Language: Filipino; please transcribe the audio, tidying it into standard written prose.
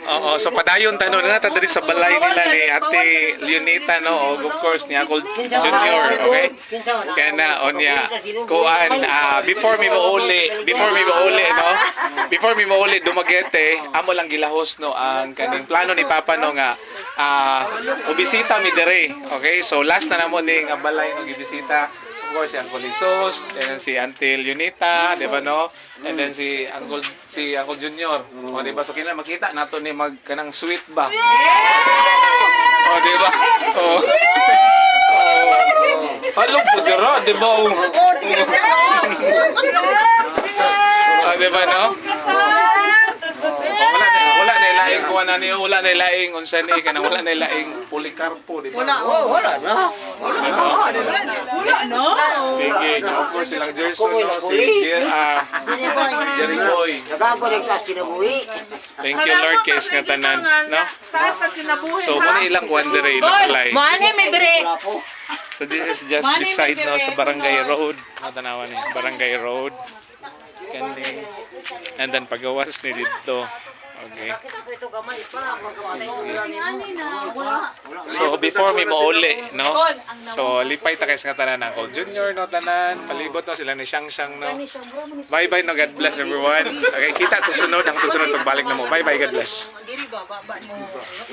Oo, so padayon tanong na diri sa balay nila ni Ate Leonita no, of course ni Uncle Junior, okay? Kaya na onya kuan before mi mauli no. Before mi mauli Dumaguete, amo lang gilahos no ang kaning plano ni Papa no nga ubisita mi dire. Okay? So last na namo ni nga balay no gibisita. Of course, si Uncle Jesus, and then si Auntie Leonita, di ba no? And then si Uncle Junior. O di ba so kinahanglan makita nato ni magkanang sweet ba? O di ba? O. Halo po dira, di ba? O di ba no? Wala na laing kuha na niyo, wala na laing unsa ni kanang wala na laing Policarpo, di ba? Wala na. Sige, of course silang Gerson, no? Si Jerry Boy. Nagakorektas kinabuhi. Thank you Lord kay nga tanan, no? So muna ilang kuan dire ilang alay. Mane may dire. So this is just beside no sa Barangay Road. Natanawan ni Barangay Road. Kani. And then pagawas ni dito. Okay. So before mi mauli, no? So lipay ta kay sa tanan Uncle Junior no tanan, palibot no sila ni Shang Shang no. Bye bye no, God bless everyone. Okay, kita sa sunod ang sunod pagbalik na mo. Bye bye, God bless.